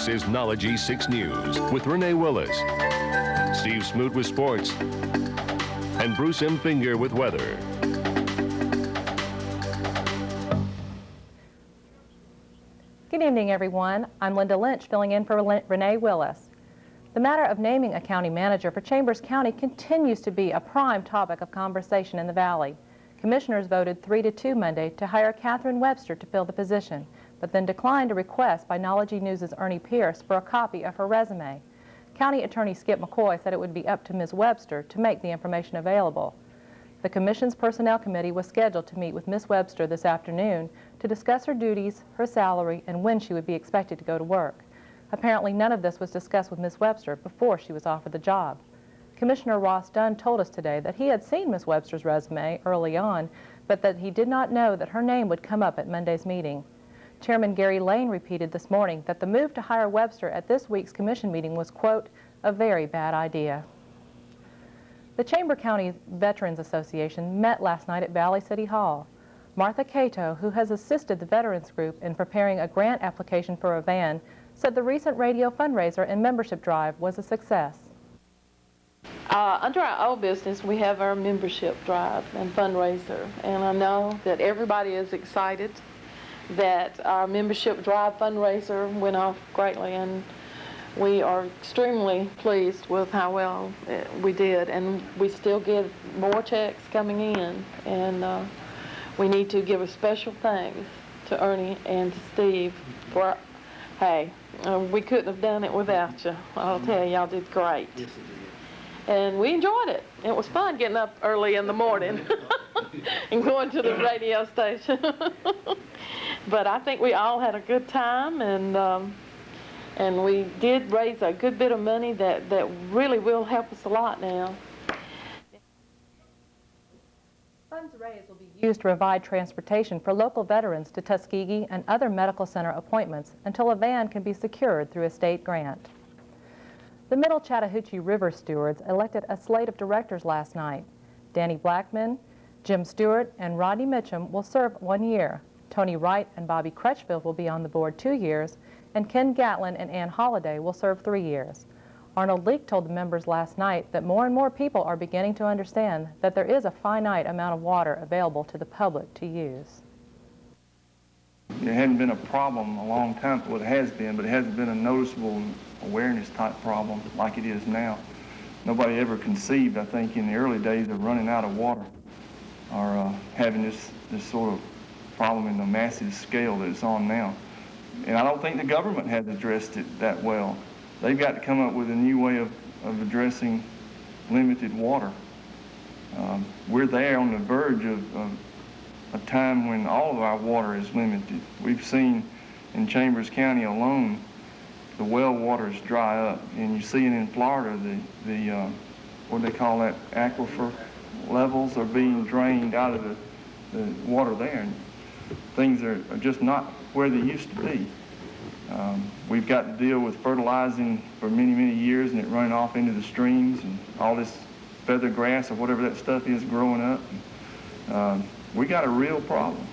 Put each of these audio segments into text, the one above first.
This is Knowledge E6 News with Renee Willis, Steve Smoot with sports, and Bruce M. Finger with weather. Good evening, everyone. I'm Linda Lynch, filling in for Renee Willis. The matter of naming a county manager for Chambers County continues to be a prime topic of conversation in the Valley. Commissioners voted 3-2 Monday to hire Catherine Webster to fill the position, but then declined a request by Knowledge News' Ernie Pierce for a copy of her resume. County Attorney Skip McCoy said it would be up to Ms. Webster to make the information available. The Commission's Personnel Committee was scheduled to meet with Ms. Webster this afternoon to discuss her duties, her salary, and when she would be expected to go to work. Apparently, none of this was discussed with Ms. Webster before she was offered the job. Commissioner Ross Dunn told us today that he had seen Ms. Webster's resume early on, but that he did not know that her name would come up at Monday's meeting. Chairman Gary Lane repeated this morning that the move to hire Webster at this week's commission meeting was, quote, a very bad idea. The Chamber County Veterans Association met last night at Valley City Hall. Martha Cato, who has assisted the Veterans Group in preparing a grant application for a van, said the recent radio fundraiser and membership drive was a success. Under our old business, we have our membership drive and fundraiser, and I know that everybody is excited that our membership drive fundraiser went off greatly, and we are extremely pleased with how well we did, and we still get more checks coming in, and we need to give a special thanks to Ernie and to Steve for, hey, we couldn't have done it without you. I'll tell you, y'all did great. Yes, and we enjoyed it. It was fun getting up early in the morning and going to the radio station. But I think we all had a good time, and we did raise a good bit of money that really will help us a lot now. Funds raised will be used to provide transportation for local veterans to Tuskegee and other medical center appointments until a van can be secured through a state grant. The Middle Chattahoochee River Stewards elected a slate of directors last night. Danny Blackman, Jim Stewart, and Rodney Mitchum will serve 1 year. Tony Wright and Bobby Crutchfield will be on the board 2 years, and Ken Gatlin and Ann Holliday will serve 3 years. Arnold Leake told the members last night that more and more people are beginning to understand that there is a finite amount of water available to the public to use. It hadn't been a problem a long time, well, it has been, but it hasn't been a noticeable awareness type problem like it is now. Nobody ever conceived, I think, in the early days of running out of water or having this sort of problem in the massive scale that it's on now. And I don't think the government has addressed it that well. They've got to come up with a new way of addressing limited water. We're there on the verge of a time when all of our water is limited. We've seen in Chambers County alone, the well waters dry up, and you see it in Florida, the what do they call that, aquifer levels are being drained out of the water there, and things are just not where they used to be. We've got to deal with fertilizing for many, many years and it running off into the streams and all this feather grass or whatever that stuff is growing up. We got a real problem.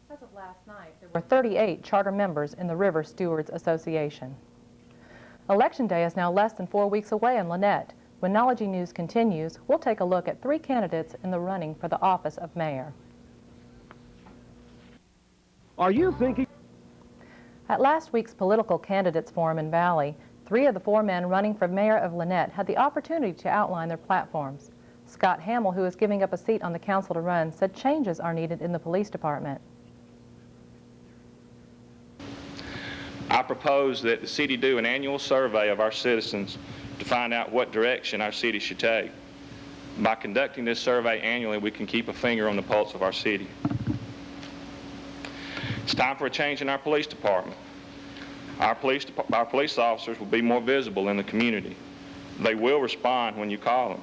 As of last night, there were 38 charter members in the River Stewards Association. Election Day is now less than 4 weeks away in Lynette. When Knowledge News continues, we'll take a look at 3 candidates in the running for the office of mayor. Are you thinking? At last week's political candidates forum in Valley, 3 of the 4 men running for mayor of Lynette had the opportunity to outline their platforms. Scott Hamill, who is giving up a seat on the council to run, said changes are needed in the police department. I propose that the city do an annual survey of our citizens to find out what direction our city should take. By conducting this survey annually, we can keep a finger on the pulse of our city. It's time for a change in our police department. Our police officers will be more visible in the community. They will respond when you call them.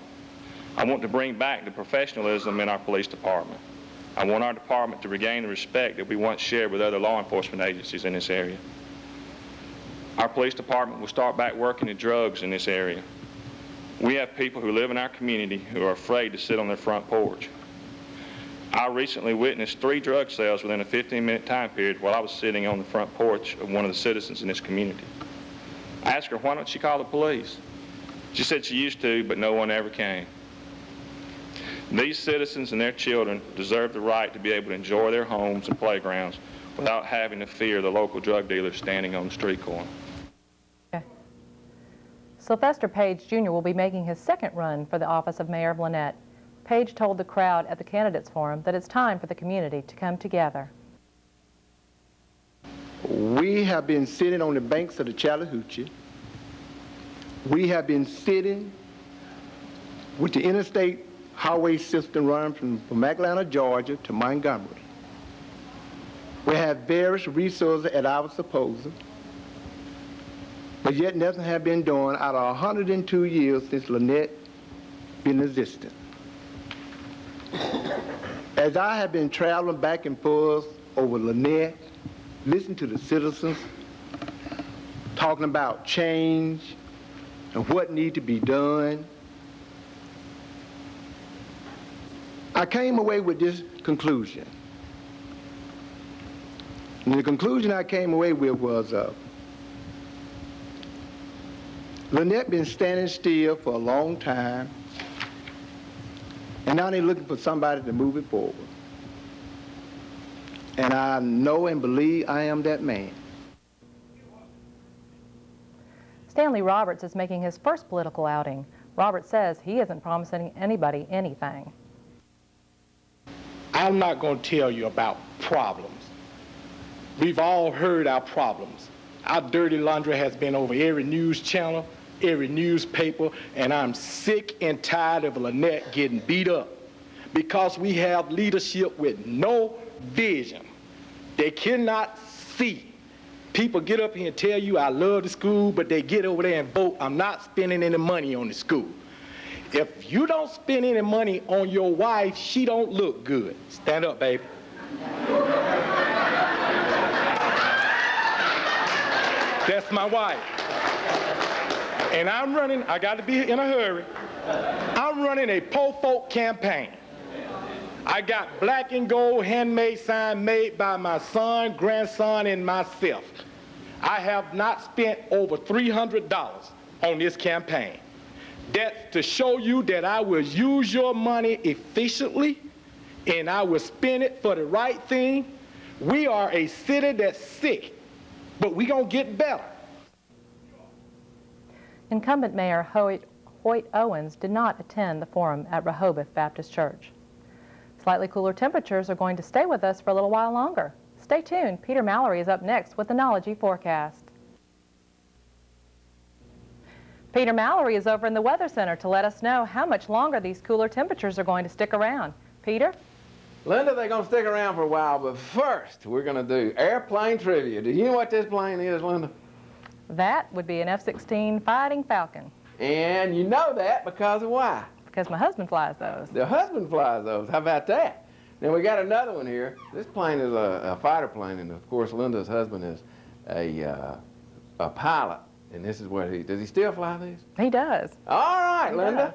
I want to bring back the professionalism in our police department. I want our department to regain the respect that we once shared with other law enforcement agencies in this area. Our police department will start back working the drugs in this area. We have people who live in our community who are afraid to sit on their front porch. I recently witnessed 3 drug sales within a 15-minute time period while I was sitting on the front porch of one of the citizens in this community. I asked her, why don't she call the police? She said she used to, but no one ever came. These citizens and their children deserve the right to be able to enjoy their homes and playgrounds without having to fear the local drug dealers standing on the street corner. Sylvester Page Jr. will be making his second run for the office of Mayor of Lynette. Page told the crowd at the Candidates Forum that it's time for the community to come together. We have been sitting on the banks of the Chattahoochee. We have been sitting with the interstate highway system running from Atlanta, Georgia to Montgomery. We have various resources at our disposal, but yet nothing has been done out of 102 years since Lynette been in existence. As I have been traveling back and forth over Lynette, listening to the citizens, talking about change and what needs to be done, I came away with this conclusion. And the conclusion I came away with was Lynette been standing still for a long time, and now they're looking for somebody to move it forward. And I know and believe I am that man. Stanley Roberts is making his first political outing. Roberts says he isn't promising anybody anything. I'm not going to tell you about problems. We've all heard our problems. Our dirty laundry has been over every news channel, every newspaper, and I'm sick and tired of Lynette getting beat up because we have leadership with no vision. They cannot see. People get up here and tell you I love the school, but they get over there and vote, I'm not spending any money on the school. If you don't spend any money on your wife, she don't look good. Stand up, baby. That's my wife. And I'm running, I got to be in a hurry. I'm running a poor folk campaign. I got black and gold handmade sign made by my son, grandson, and myself. I have not spent over $300 on this campaign. That's to show you that I will use your money efficiently and I will spend it for the right thing. We are a city that's sick, but we gonna get better. Incumbent Mayor Hoyt Owens did not attend the forum at Rehoboth Baptist Church. Slightly cooler temperatures are going to stay with us for a little while longer. Stay tuned. Peter Mallory is up next with the Knology forecast. Peter Mallory is over in the Weather Center to let us know how much longer these cooler temperatures are going to stick around. Peter? Linda, they're going to stick around for a while, but first we're going to do airplane trivia. Do you know what this plane is, Linda? That would be an F-16 Fighting Falcon. And you know that because of why? Because my husband flies those. The husband flies those. How about that? Now we got another one here. This plane is a fighter plane, and of course Linda's husband is a pilot. And this is what does he still fly these? He does. All right, Linda.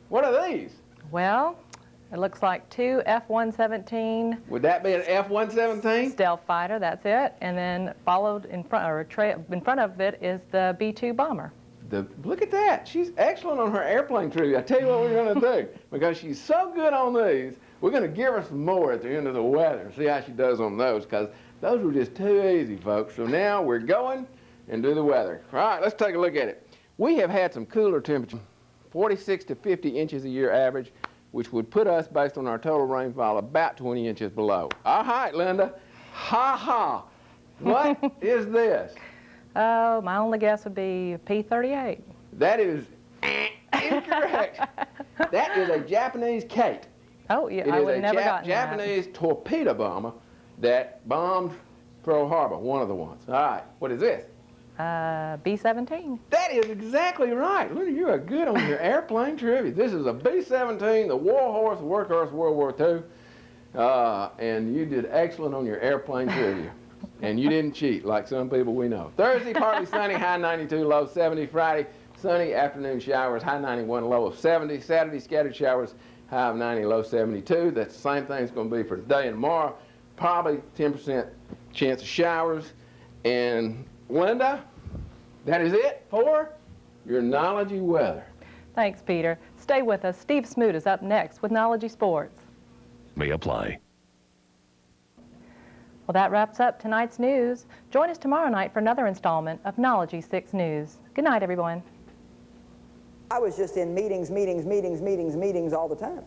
What are these? Well, it looks like 2 F-117. Would that be an F-117? Stealth fighter, that's it. And then followed in front, in front of it is the B-2 bomber. Look at that. She's excellent on her airplane trivia. I tell you what we're going to do. Because she's so good on these, we're going to give her some more at the end of the weather and see how she does on those, because those were just too easy, folks. So now we're going and do the weather. All right, let's take a look at it. We have had some cooler temperatures, 46 to 50 inches a year average, which would put us, based on our total rainfall, about 20 inches below. All right, Linda. Ha ha. What is this? Oh, my only guess would be P-38. That is incorrect. That is a Japanese Kate. Oh, yeah, I would have never gotten that. Japanese torpedo bomber that bombed Pearl Harbor, one of the ones. All right, what is this? B-17. That is exactly right. Linda, you are good on your airplane trivia. This is a B-17, the warhorse, workhorse, World War II. And you did excellent on your airplane trivia. And you didn't cheat like some people we know. Thursday, partly sunny, high 92, low 70. Friday, sunny, afternoon showers, high 91, low of 70. Saturday, scattered showers, high of 90, low 72. That's the same thing it's going to be for today and tomorrow. Probably 10% chance of showers. And Linda, that is it for your Knowledge weather. Thanks, Peter. Stay with us. Steve Smoot is up next with Knowledge Sports. May apply. Well, that wraps up tonight's news. Join us tomorrow night for another installment of Knowledge 6 News. Good night, everyone. I was just in meetings all the time.